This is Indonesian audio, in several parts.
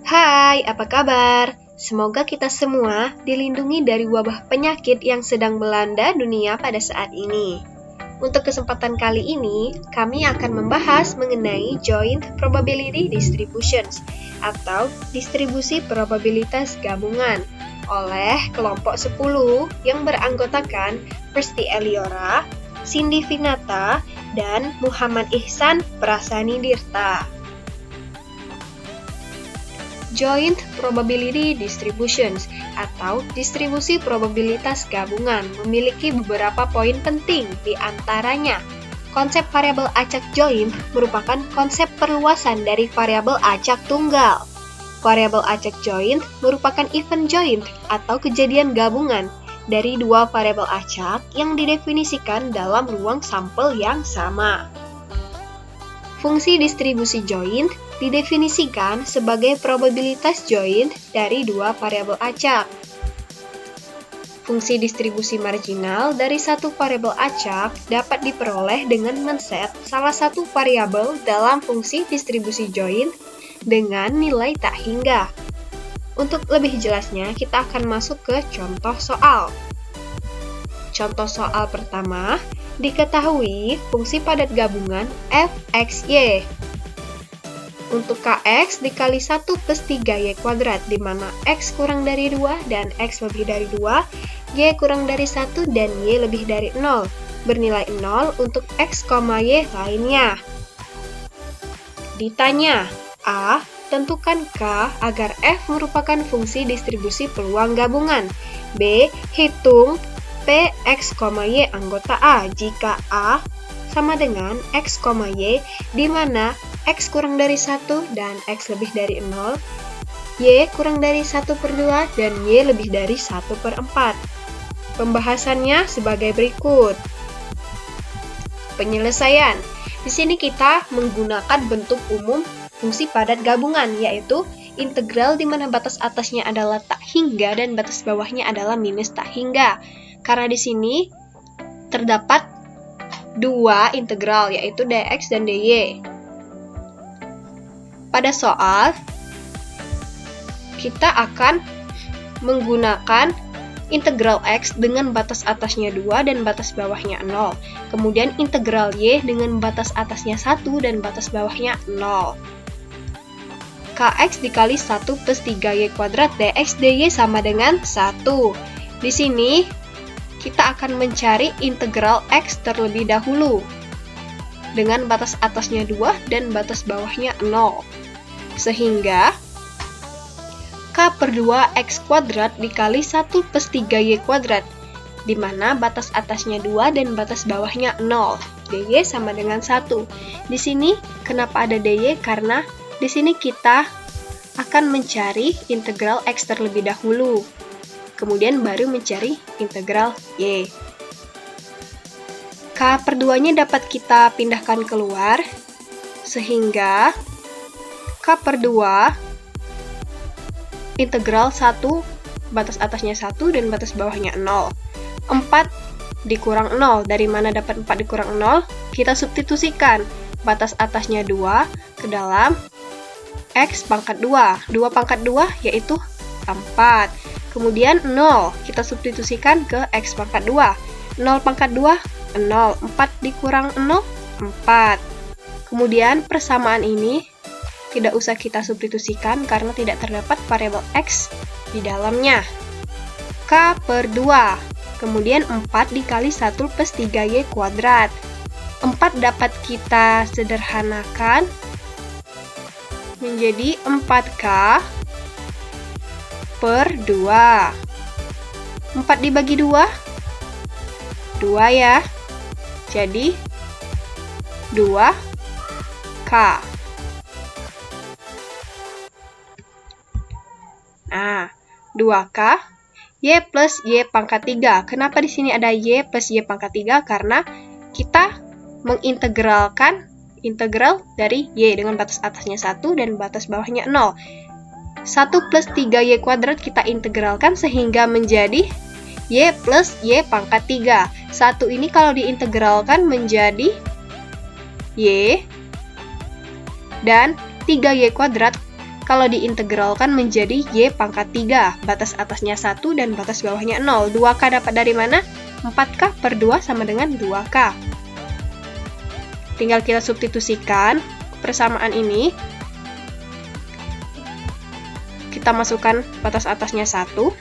Hai, apa kabar? Semoga kita semua dilindungi dari wabah penyakit yang sedang melanda dunia pada saat ini. Untuk kesempatan kali ini, kami akan membahas mengenai Joint Probability Distributions atau distribusi probabilitas gabungan oleh kelompok 10 yang beranggotakan Persti Eliora, Cindy Finata, dan Muhammad Ihsan Prasanidirta. Joint Probability Distributions atau distribusi probabilitas gabungan memiliki beberapa poin penting di antaranya. Konsep variabel acak joint merupakan konsep perluasan dari variabel acak tunggal. Variabel acak joint merupakan event joint atau kejadian gabungan dari dua variabel acak yang didefinisikan dalam ruang sampel yang sama. Fungsi distribusi joint didefinisikan sebagai probabilitas joint dari dua variabel acak. Fungsi distribusi marginal dari satu variabel acak dapat diperoleh dengan men-set salah satu variabel dalam fungsi distribusi joint dengan nilai tak hingga. Untuk lebih jelasnya, kita akan masuk ke contoh soal. Contoh soal pertama, diketahui fungsi padat gabungan fxy. Untuk kx dikali 1 plus 3y kuadrat, di mana x kurang dari 2 dan x lebih dari 2, y kurang dari 1 dan y lebih dari 0, bernilai 0 untuk x, y lainnya. Ditanya, A. Tentukan K agar f merupakan fungsi distribusi peluang gabungan. B. Hitung P, x, y anggota A jika A sama dengan x, y, di mana x kurang dari 1 dan x lebih dari 0, y kurang dari 1/2 dan y lebih dari 1/4. Pembahasannya sebagai berikut. Penyelesaian. Di sini kita menggunakan bentuk umum fungsi padat gabungan, yaitu integral di mana batas atasnya adalah tak hingga dan batas bawahnya adalah minus tak hingga. Karena di sini terdapat dua integral, yaitu dx dan dy. Pada soal, kita akan menggunakan integral x dengan batas atasnya 2 dan batas bawahnya 0. Kemudian integral y dengan batas atasnya 1 dan batas bawahnya 0. Kx dikali 1 plus 3y kuadrat dx dy sama dengan 1. Di sini, kita akan mencari integral x terlebih dahulu dengan batas atasnya 2 dan batas bawahnya 0. Sehingga k/2 x kuadrat dikali 1 plus 3y kuadrat, di mana batas atasnya 2 dan batas bawahnya 0. dy sama dengan 1. Di sini kenapa ada dy? Karena di sini kita akan mencari integral x terlebih dahulu. Kemudian baru mencari integral y. K/2-nya dapat kita pindahkan keluar, sehingga K/2 integral 1, batas atasnya 1 dan batas bawahnya 0. 4 dikurang 0, dari mana dapat 4 dikurang 0? Kita substitusikan batas atasnya 2 ke dalam x pangkat 2. 2 pangkat 2 yaitu 4. Kemudian 0, kita substitusikan ke x pangkat 2. 0 pangkat 2, 0. 4 dikurang 0, 4. Kemudian persamaan ini tidak usah kita substitusikan karena tidak terdapat variabel x di dalamnya. K/2. Kemudian 4 dikali 1 plus 3y kuadrat. 4 dapat kita sederhanakan menjadi 4k per 2. 4 dibagi 2, 2 ya. Jadi 2k. Nah, 2k y plus y pangkat 3. Kenapa di sini ada y plus y pangkat 3? Karena kita mengintegralkan integral dari y dengan batas atasnya 1 dan batas bawahnya 0. 1 plus 3y kuadrat kita integralkan sehingga menjadi y plus y pangkat 3. 1 ini kalau diintegralkan menjadi y, dan 3y kuadrat kalau diintegralkan menjadi Y pangkat 3, batas atasnya 1 dan batas bawahnya 0. 2K dapat dari mana? 4K per 2 sama dengan 2K. Tinggal kita substitusikan persamaan ini. Kita masukkan batas atasnya 1. 1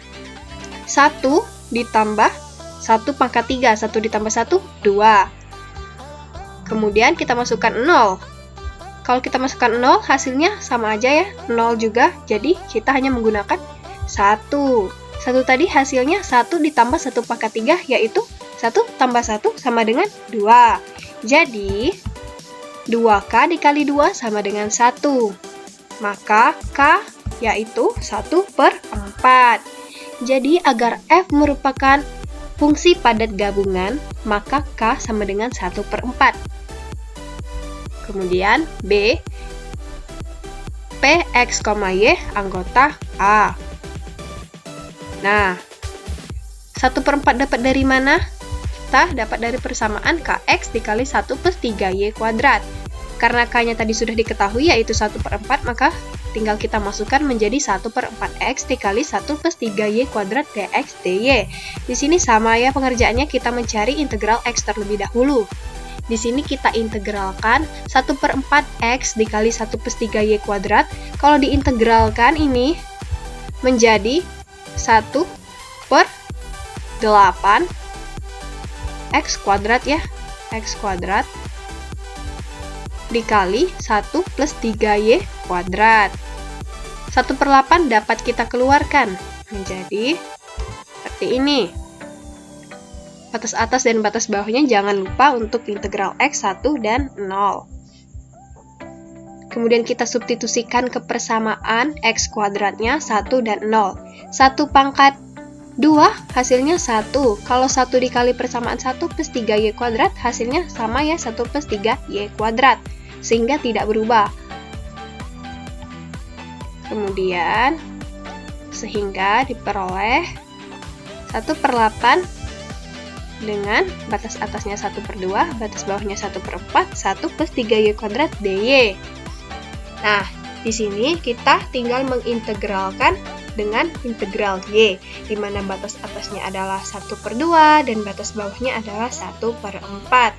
ditambah 1 pangkat 3. 1 ditambah 1, 2. Kemudian kita masukkan 0. Kalau kita masukkan 0, hasilnya sama aja ya, 0 juga. Jadi, kita hanya menggunakan 1. 1 tadi hasilnya 1 ditambah 1 pangkat 3, yaitu 1 tambah 1 sama dengan 2. Jadi, 2K dikali 2 sama dengan 1. Maka, K yaitu 1 per 4. Jadi, agar F merupakan fungsi padat gabungan, maka K sama dengan 1 per 4. Kemudian B, P, X, Y anggota A. Nah, 1 per 4 dapat dari mana? Kita dapat dari persamaan Kx dikali 1 plus 3Y kuadrat. Karena K-nya tadi sudah diketahui yaitu 1 per 4, maka tinggal kita masukkan menjadi 1 per 4X dikali 1 plus 3Y kuadrat dx dy. Di sini sama ya pengerjaannya, kita mencari integral X terlebih dahulu. Di sini kita integralkan 1 per 4X dikali 1 plus 3Y kuadrat. Kalau diintegralkan ini menjadi 1 per 8 X kuadrat ya. X kuadrat dikali 1 plus 3Y kuadrat. 1 per 8 dapat kita keluarkan menjadi seperti ini. Batas atas dan batas bawahnya jangan lupa untuk integral X 1 dan 0. Kemudian kita substitusikan ke persamaan X kuadratnya 1 dan 0. 1 pangkat 2 hasilnya 1. Kalau 1 dikali persamaan 1 plus 3Y kuadrat hasilnya sama ya, 1 plus 3Y kuadrat. Sehingga tidak berubah. Kemudian sehingga diperoleh 1 per 8 dengan batas atasnya 1 per 2, batas bawahnya 1 per 4, 1 plus 3Y kuadrat dy. Nah, di sini kita tinggal mengintegralkan dengan integral y, di mana batas atasnya adalah 1 per 2 dan batas bawahnya adalah 1 per 4.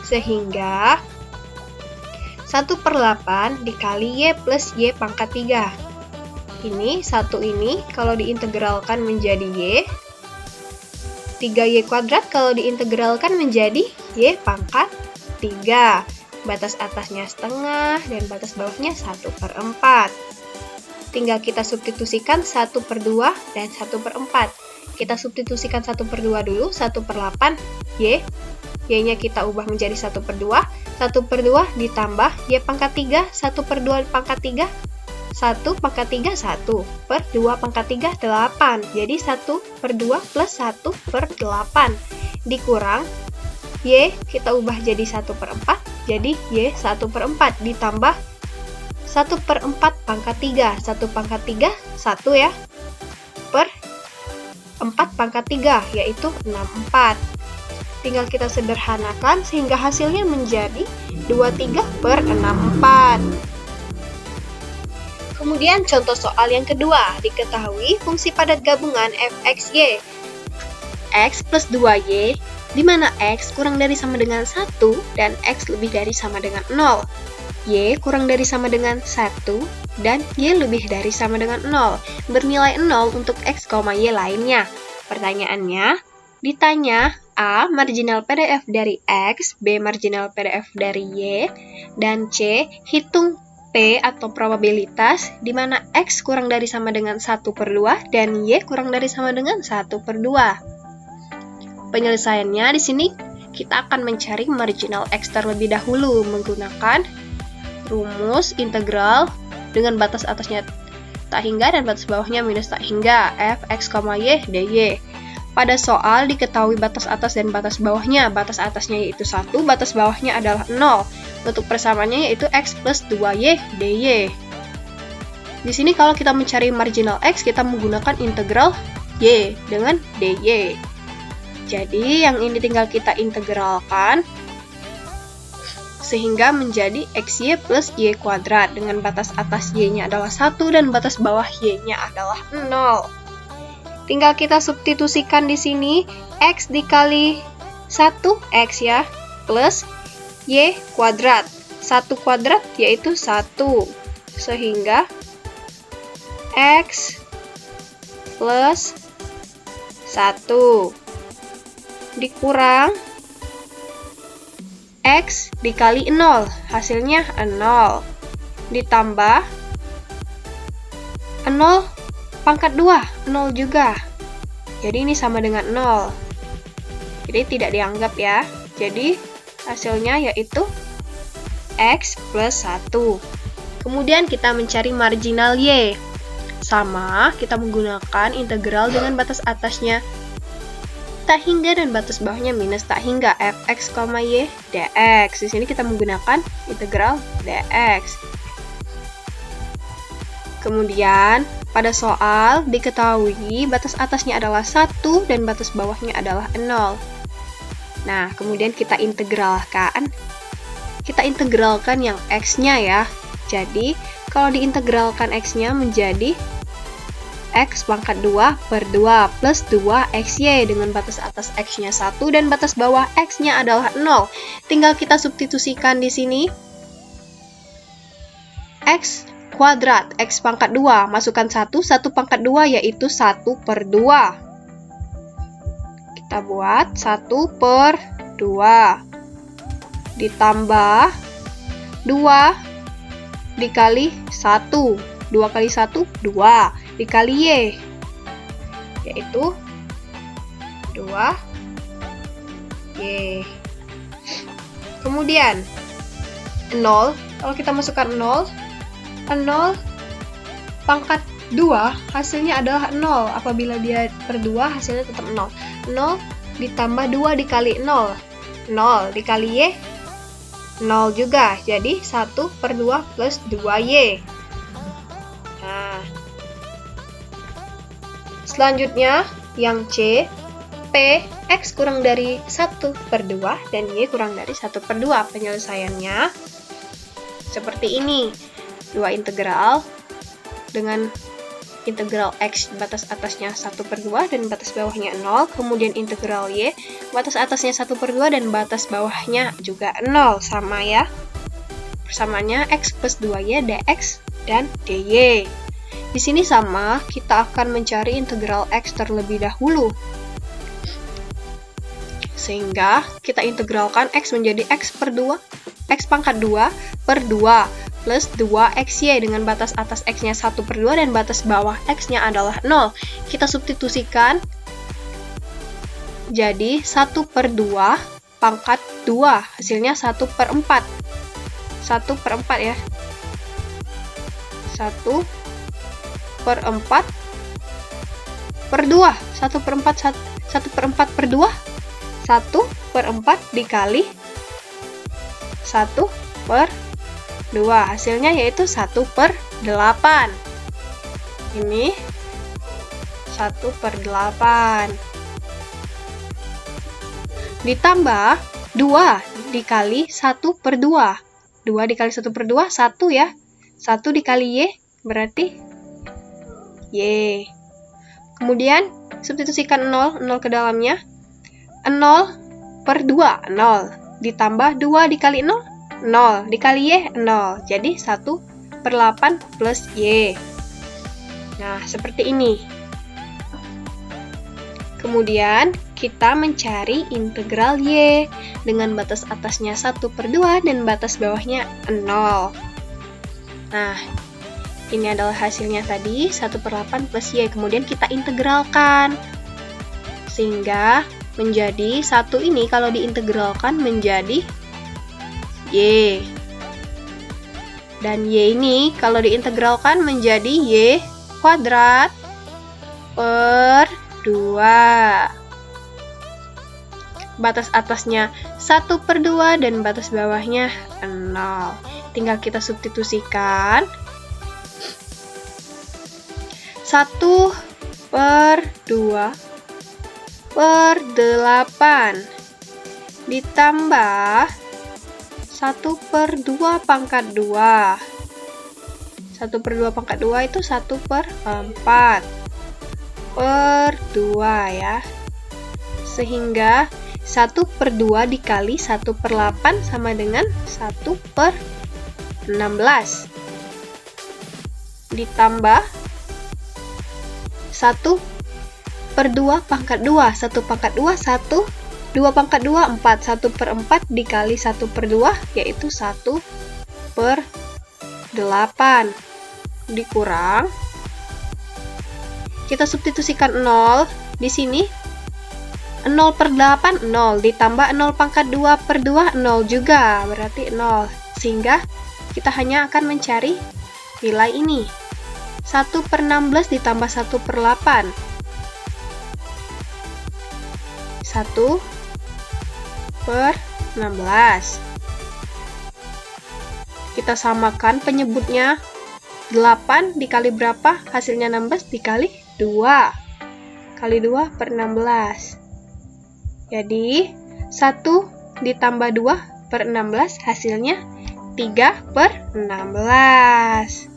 Sehingga 1 per 8 dikali y plus y pangkat 3. Ini, 1 ini kalau diintegralkan menjadi y, 3Y kuadrat kalau diintegralkan menjadi Y pangkat 3. Batas atasnya setengah dan batas bawahnya 1 per 4. Tinggal kita substitusikan 1 per 2 dan 1 per 4. Kita substitusikan 1 per 2 dulu, 1 per 8 Y. Y-nya kita ubah menjadi 1 per 2. 1 per 2 ditambah Y pangkat 3, 1 per 2 pangkat 3. 1 pangkat 3, 1 per 2 pangkat 3, 8. Jadi 1 per 2 plus 1 per 8. Dikurang, Y kita ubah jadi 1 per 4. Jadi Y 1 per 4 ditambah 1 per 4 pangkat 3. 1 pangkat 3, 1 ya. Per 4 pangkat 3, yaitu 64. Tinggal kita sederhanakan sehingga hasilnya menjadi 23 per 64. Kemudian contoh soal yang kedua, diketahui fungsi padat gabungan fxy. X plus 2y, di mana X kurang dari sama dengan 1 dan X lebih dari sama dengan 0. Y kurang dari sama dengan 1 dan Y lebih dari sama dengan 0. Bernilai 0 untuk X, Y lainnya. Pertanyaannya, ditanya A. Marginal PDF dari X, B. Marginal PDF dari Y, dan C. Hitung P atau probabilitas di mana X kurang dari sama dengan 1 per 2 dan Y kurang dari sama dengan 1 per 2. Penyelesaiannya di sini kita akan mencari marginal X terlebih dahulu menggunakan rumus integral dengan batas atasnya tak hingga dan batas bawahnya minus tak hingga f(x, y) dy. Pada soal diketahui batas atas dan batas bawahnya. Batas atasnya yaitu 1, batas bawahnya adalah 0. Untuk persamaannya yaitu x plus 2y dy. Di sini kalau kita mencari marginal x, kita menggunakan integral y dengan dy. Jadi yang ini tinggal kita integralkan. sehingga menjadi XY plus Y kuadrat dengan batas atas Y-nya adalah 1 dan batas bawah Y-nya adalah 0. Tinggal kita substitusikan di sini X dikali 1X ya, plus Y kuadrat. 1 kuadrat yaitu 1, sehingga X plus 1 dikurang X dikali 0, hasilnya 0, ditambah 0 pangkat 2, 0 juga. Jadi ini sama dengan 0. Jadi tidak dianggap ya. Jadi hasilnya yaitu X plus 1. Kemudian kita mencari marginal Y. Sama, kita menggunakan integral dengan batas atasnya tak hingga dan batas bawahnya minus tak hingga fx, y dx. Di sini kita menggunakan integral dx. Kemudian pada soal diketahui batas atasnya adalah 1 dan batas bawahnya adalah 0. Nah, kemudian kita integralkan yang x-nya ya. Jadi, kalau diintegralkan x-nya menjadi X pangkat 2 per 2 plus 2XY dengan batas atas X-nya 1 dan batas bawah X-nya adalah 0. Tinggal kita substitusikan di sini. X kuadrat, X pangkat 2, masukkan 1 pangkat 2 yaitu 1 per 2. Kita buat 1 per 2. Ditambah 2 dikali 1. 2 kali 1, 2. Dikali Y, yaitu 2Y. Kemudian 0, kalau kita masukkan 0 pangkat 2 hasilnya adalah 0. Apabila dia per 2 hasilnya tetap 0. 0 ditambah 2 dikali 0, 0 dikali Y, 0 juga. Jadi 1 per 2 plus 2Y. Nah, selanjutnya yang C, P, X kurang dari 1 per 2 dan Y kurang dari 1 per 2. Penyelesaiannya seperti ini. Dua integral dengan integral X batas atasnya 1 per 2 dan batas bawahnya 0. Kemudian integral Y batas atasnya 1 per 2 dan batas bawahnya juga 0. Sama ya. Persamaannya X plus 2Y dx dan dy. Di sini sama, kita akan mencari integral X terlebih dahulu. Sehingga kita integralkan X menjadi X per 2, X pangkat 2 per 2 plus 2XY dengan batas atas X-nya 1 per 2 dan batas bawah X-nya adalah 0. Kita substitusikan jadi 1 per 2 pangkat 2, hasilnya 1 per 4. 1 per 4 ya. 1 per 4 per 2. 1 per 4 per 2. 1 per 4 dikali 1 per 2. Hasilnya yaitu 1 per 8. Ini 1 per 8. Ditambah 2 dikali 1 per 2. 2 dikali 1 per 2, 1 ya. 1 dikali Y berarti Y. Kemudian substitusikan 0 ke dalamnya. 0 per 2, 0. Ditambah 2 dikali 0, 0. Dikali Y, 0. Jadi 1 per 8 plus Y. Nah, seperti ini. Kemudian kita mencari integral Y dengan batas atasnya 1 per 2 dan batas bawahnya 0. Nah, ini adalah hasilnya tadi, 1 per 8 plus Y. Kemudian kita integralkan. Sehingga menjadi 1 ini kalau diintegralkan menjadi Y. Dan Y ini kalau diintegralkan menjadi Y kuadrat per 2. Batas atasnya 1 per 2 dan batas bawahnya 0. Tinggal kita substitusikan. 1 per 2 per 8 ditambah 1/2 pangkat 2. 1/2 pangkat 2 itu 1/4 per 2 ya. Sehingga 1/2 dikali 1/8 sama dengan 1/16. Ditambah 1/2 pangkat 2. 1 pangkat 2, 1. 2 pangkat 2, 4. 1/4 dikali 1/2, yaitu 1/8. Dikurang. Kita substitusikan 0. Di sini 0/8, 0. Ditambah 0 pangkat 2/2, 0 juga. Berarti 0. Sehingga kita hanya akan mencari nilai ini. 1/16 ditambah 1/8. 1/16. Kita samakan penyebutnya. 8 dikali berapa? Hasilnya 16 dikali 2. Kali 2/16. Jadi, 1 ditambah 2/16 hasilnya 3/16.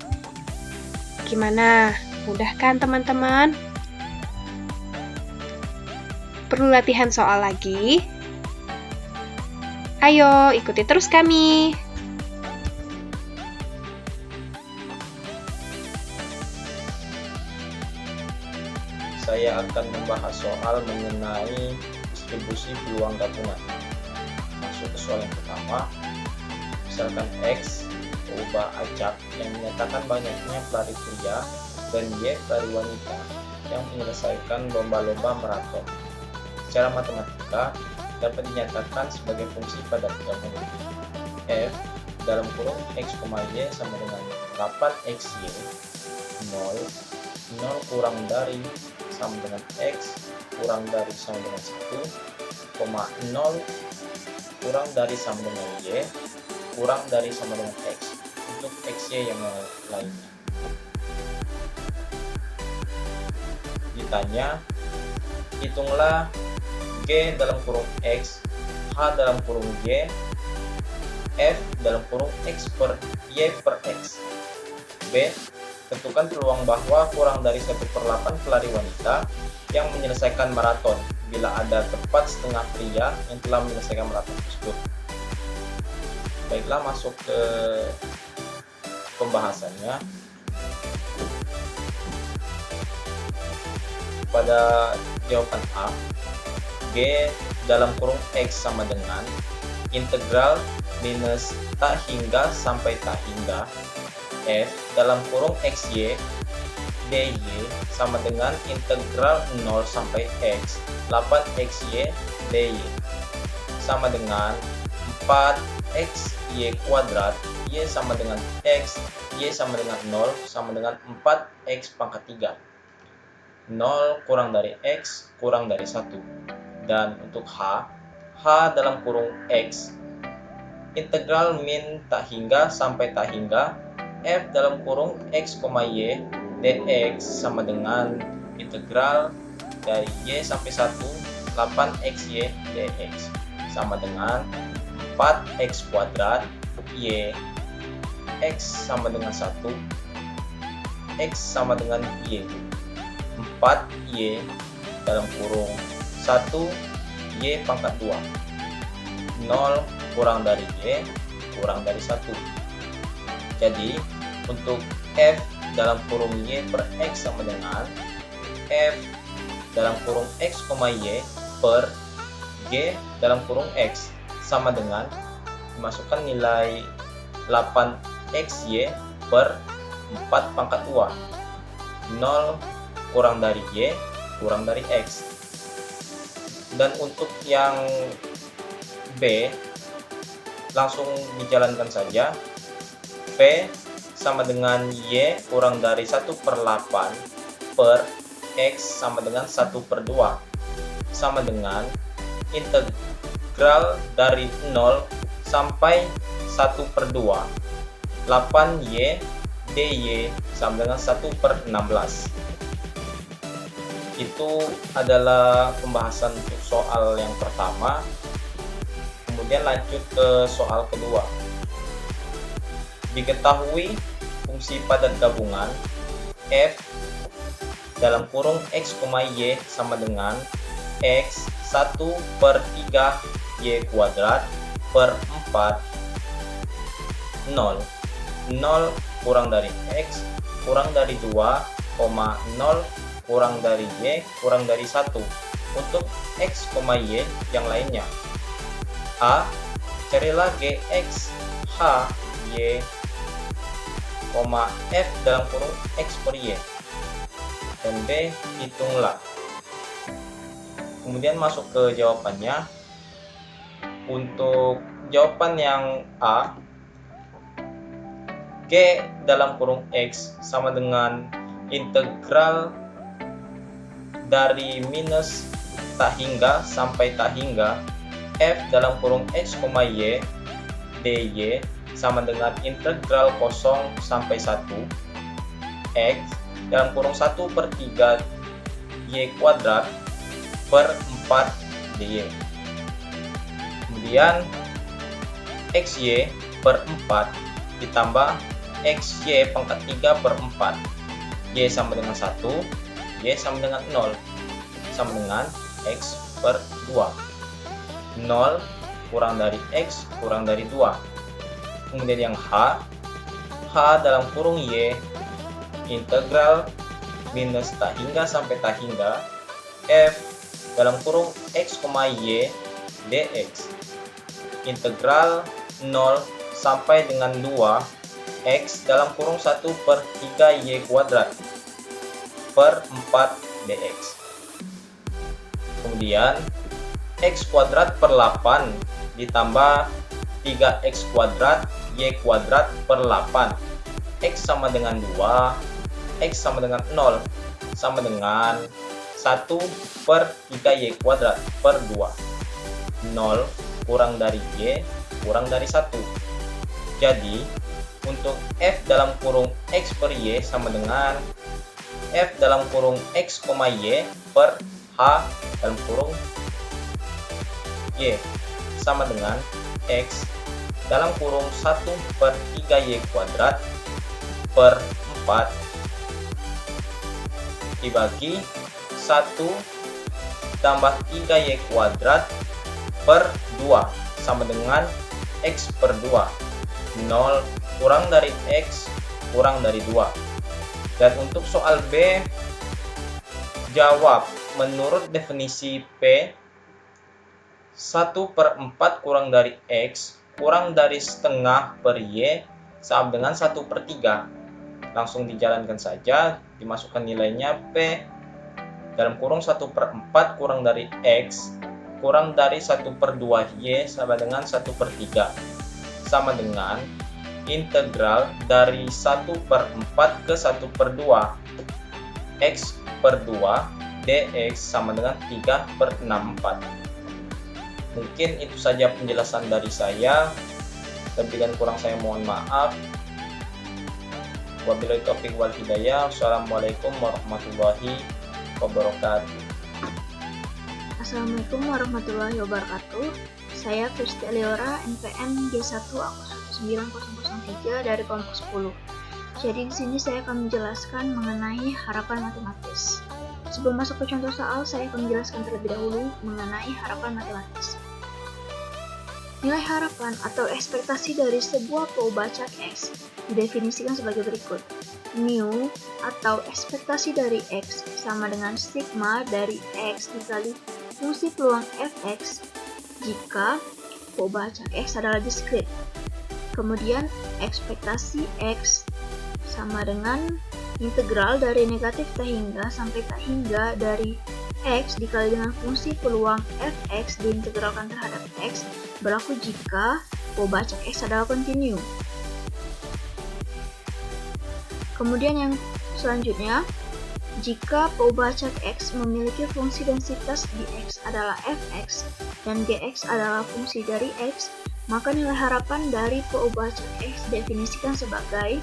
Gimana? Mudah kan teman-teman? Perlu latihan soal lagi? Ayo, ikuti terus kami. Saya akan membahas soal mengenai distribusi peluang gabungan. Masuk ke soal yang pertama. Misalkan X berubah acak yang menyatakan banyaknya pelari pria dan Y pelari wanita yang menyelesaikan lomba-lomba maraton. Secara matematika dapat dinyatakan sebagai fungsi pada tiga huruf. F dalam kurung X, Y sama dengan 8XY 0 kurang dari sama dengan X kurang dari sama dengan 1, 0 kurang dari sama dengan Y kurang dari sama dengan X untuk XY yang lainnya. Ditanya, hitunglah G dalam kurung X, H dalam kurung Y, F dalam kurung X per Y per X. B, tentukan peluang bahwa kurang dari 1/8 pelari wanita yang menyelesaikan maraton bila ada tepat setengah pria yang telah menyelesaikan maraton tersebut. Baiklah, masuk ke pembahasannya. Pada jawaban A, G dalam kurung X sama dengan integral minus tak hingga sampai tak hingga F dalam kurung XY dy sama dengan integral 0 sampai X 8XY dy sama dengan 4XY kuadrat Y sama dengan X, Y sama dengan 0 sama dengan 4X pangkat 3. 0 kurang dari X kurang dari 1. Dan untuk H dalam kurung X integral min tak hingga sampai tak hingga F dalam kurung X, Y dx sama dengan integral dari Y sampai 1 8XY dx sama dengan 4X kuadrat Y X sama dengan 1 X sama dengan Y 4Y dalam kurung 1 Y pangkat 2 0 kurang dari Y kurang dari 1. Jadi untuk F dalam kurung Y per X sama dengan F dalam kurung X, Y per G dalam kurung X sama dengan dimasukkan nilai 8XY per 4 pangkat 2 0 kurang dari Y kurang dari X. Dan untuk yang B langsung dijalankan saja. P sama dengan Y kurang dari 1/8 per X sama dengan 1/2 sama dengan integral dari 0 sampai 1/2 8Y dy sama dengan 1/16. Itu adalah pembahasan untuk soal yang pertama. Kemudian Kemudian lanjut ke soal kedua. Diketahui fungsi padat gabungan f dalam kurung x, y sama dengan x 1 per 3 y kuadrat per 4 0 kurang dari x kurang dari 2, 0 kurang dari y kurang dari 1 untuk x, y yang lainnya. A. Carilah gx h y, f dalam kurung x per y. Dan B. Hitunglah. Kemudian masuk ke jawabannya. Untuk jawaban yang A, G dalam kurung X sama dengan integral dari minus tak hingga sampai tak hingga F dalam kurung X, Y dy sama dengan integral 0 sampai 1 X dalam kurung 1 per 3 Y kuadrat per 4 dy. Kemudian XY per 4 ditambah XY pangkat 3 per 4. Y sama dengan 1, Y sama dengan 0, sama dengan X per 2. 0 kurang dari X kurang dari 2. Kemudian yang H dalam kurung Y integral minus tak hingga sampai tak hingga F dalam kurung X, Y dx integral 0 sampai dengan 2 X dalam kurung 1 per 3 Y kuadrat per 4 dx. Kemudian X kuadrat per 8 ditambah 3X kuadrat Y kuadrat per 8. X sama dengan 2, X sama dengan 0, sama dengan 1 per 3Y kuadrat per 2. 0 kurang dari Y kurang dari 1. Jadi untuk F dalam kurung X per Y sama dengan F dalam kurung X, Y per H dalam kurung Y sama dengan X dalam kurung 1 per 3Y kuadrat per 4 dibagi 1 tambah 3Y kuadrat per 2 sama dengan X per 2. 0 kurang dari X kurang dari 2. Dan untuk soal B, jawab menurut definisi P 1 per 4 kurang dari X kurang dari setengah per Y sama dengan 1 per 3. Langsung dijalankan saja, dimasukkan nilainya P dalam kurung 1 per 4 kurang dari X kurang dari 1 per 2 Y sama dengan 1 per 3 sama dengan integral dari 1 per 4 ke 1 per 2 X per 2 dx sama dengan 3 per 64. Mungkin itu saja penjelasan dari saya. Lebih dan kurang saya mohon maaf. Wabillahi taufiq wal hidayah. Wassalamualaikum warahmatullahi wabarakatuh. Assalamualaikum warahmatullahi wabarakatuh. Saya Kristi Eliora, NPM G1 Aku 9003 dari kelompok 10. Jadi di sini saya akan menjelaskan mengenai harapan matematis. Sebelum masuk ke contoh soal, saya akan menjelaskan terlebih dahulu mengenai harapan matematis. Nilai harapan atau ekspektasi dari sebuah peubacak X didefinisikan sebagai berikut. Mu atau ekspektasi dari X sama dengan sigma dari X dikali fungsi peluang fx jika peubacak X adalah diskrit. Kemudian ekspektasi X sama dengan integral dari negatif tak hingga sampai tak hingga dari X dikali dengan fungsi peluang fx diintegralkan terhadap X berlaku jika peubacak X adalah kontinu. Kemudian yang selanjutnya, jika peubacak X memiliki fungsi densitas di X adalah fx dan gx adalah fungsi dari X, maka nilai harapan dari peubacak X didefinisikan sebagai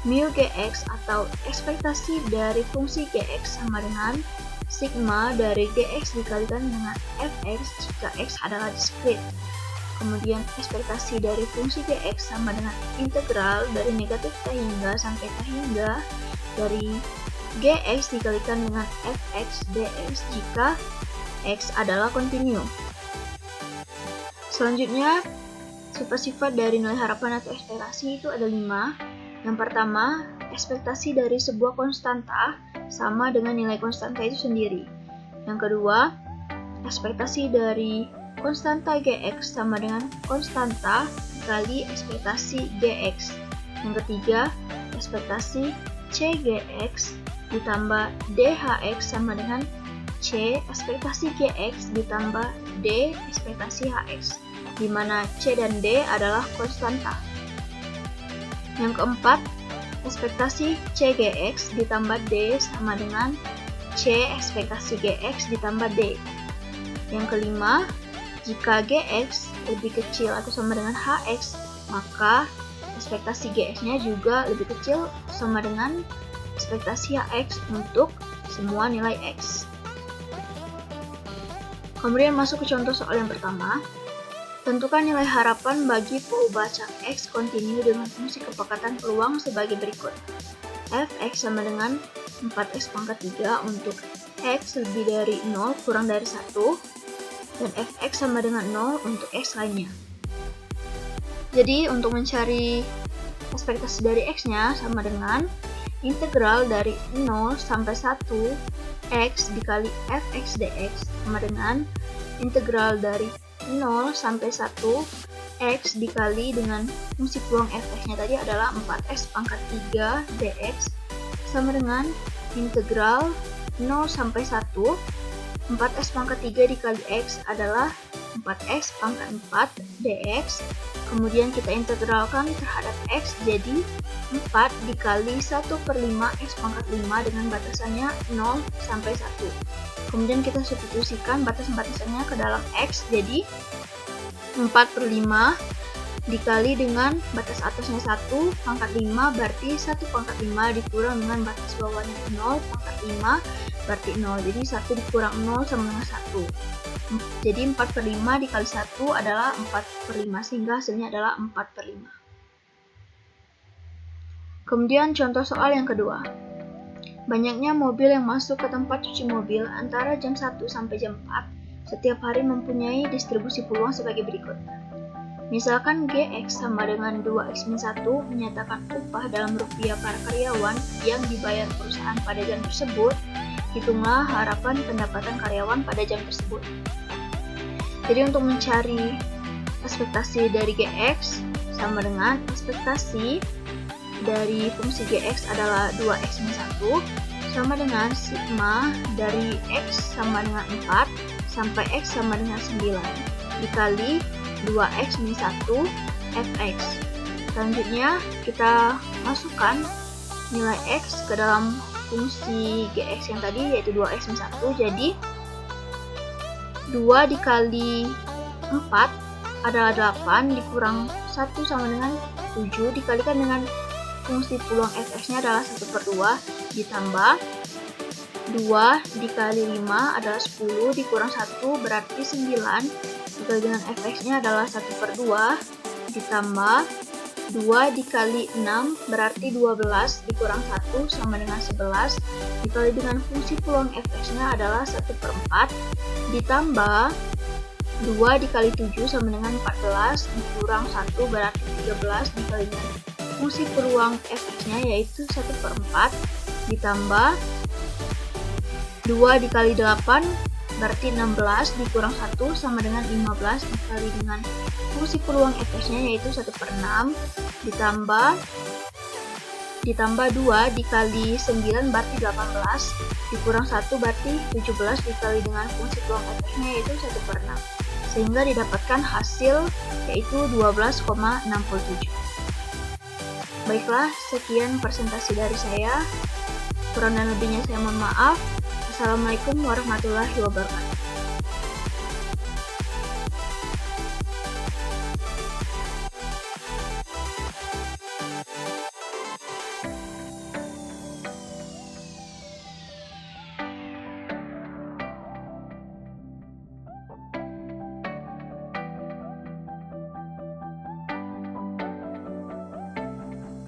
mu gx atau ekspektasi dari fungsi gx sama dengan sigma dari gx dikalikan dengan fx jika x adalah diskrit. Kemudian ekspektasi dari fungsi Gx sama dengan integral dari negatif T hingga sampai T hingga dari Gx dikalikan dengan fx dx jika x adalah kontinu. Selanjutnya, sifat-sifat dari nilai harapan atau ekspektasi itu ada 5. Yang pertama, ekspektasi dari sebuah konstanta sama dengan nilai konstanta itu sendiri. Yang kedua, ekspektasi dari konstanta Gx sama dengan konstanta kali ekspektasi Gx. Yang ketiga, ekspektasi Cgx ditambah Dhx sama dengan C ekspektasi Gx ditambah D ekspektasi Hx, di mana C dan D adalah konstanta. Yang keempat, ekspektasi Cgx ditambah D sama dengan C ekspektasi Gx ditambah D. Yang kelima, jika Gx lebih kecil atau sama dengan Hx, maka ekspektasi Gx-nya juga lebih kecil sama dengan ekspektasi Hx untuk semua nilai X. Kemudian masuk ke contoh soal yang pertama. Tentukan nilai harapan bagi peubah X kontinu dengan fungsi kepekatan peluang sebagai berikut. Fx sama dengan 4x pangkat 3 untuk X lebih dari 0 kurang dari 1, dan fx sama dengan 0 untuk X lainnya. Jadi untuk mencari ekspektasi dari X-nya sama dengan integral dari 0 sampai 1 X dikali fx dx sama dengan integral dari 0 sampai 1 X dikali dengan fungsi peluang fx-nya tadi adalah 4x pangkat 3 dx sama dengan integral 0 sampai 1 4x pangkat 3 dikali X adalah 4x pangkat 4 dx. Kemudian kita integralkan terhadap X jadi 4 dikali 1/5 X pangkat 5 dengan batasannya 0 sampai 1. Kemudian kita substitusikan batasan-batasannya ke dalam X jadi 4/5 dikali dengan batas atasnya 1 pangkat 5 berarti 1 pangkat 5 dikurang dengan batas bawahnya 0 pangkat 5 berarti 0. Jadi 1 dikurang 0 sama dengan 1. Jadi 4/5 dikali 1 adalah 4/5 sehingga hasilnya adalah 4/5. Kemudian contoh soal yang kedua. Banyaknya mobil yang masuk ke tempat cuci mobil antara jam 1 sampai jam 4 setiap hari mempunyai distribusi peluang sebagai berikut. Misalkan Gx sama dengan 2x-1 menyatakan upah dalam rupiah para karyawan yang dibayar perusahaan pada jam tersebut. Hitunglah harapan pendapatan karyawan pada jam tersebut. Jadi untuk mencari ekspektasi dari Gx sama dengan ekspektasi dari fungsi Gx adalah 2x-1 sama dengan sigma dari x sama dengan 4 sampai x sama dengan 9 dikali 2x-1 fx. Selanjutnya kita masukkan nilai x ke dalam fungsi Gx yang tadi yaitu 2x-1, jadi 2 dikali 4 adalah 8 dikurang 1 sama dengan 7 dikalikan dengan fungsi peluang fx-nya adalah 1/2 ditambah 2 dikali 5 adalah 10 dikurang 1 berarti 9 dikali dengan fx-nya adalah 1/2 ditambah 2 dikali 6 berarti 12 dikurang 1 sama dengan 11 dikali dengan fungsi peluang fx-nya adalah 1/4 ditambah 2 dikali 7 sama dengan 14 dikurang 1 berarti 13 dikali dengan fungsi peluang fx-nya yaitu 1/4 ditambah 2 dikali 8 berarti 16 dikurang 1 sama dengan 15 dikali dengan fungsi peluang fx-nya yaitu 1/6 ditambah 2 dikali 9 berarti 18 dikurang 1 berarti 17 dikali dengan fungsi peluang fx-nya yaitu 1/6 sehingga didapatkan hasil yaitu 12,67. Baiklah, sekian presentasi dari saya. Kurang dan lebihnya saya mohon maaf. Assalamualaikum warahmatullahi wabarakatuh.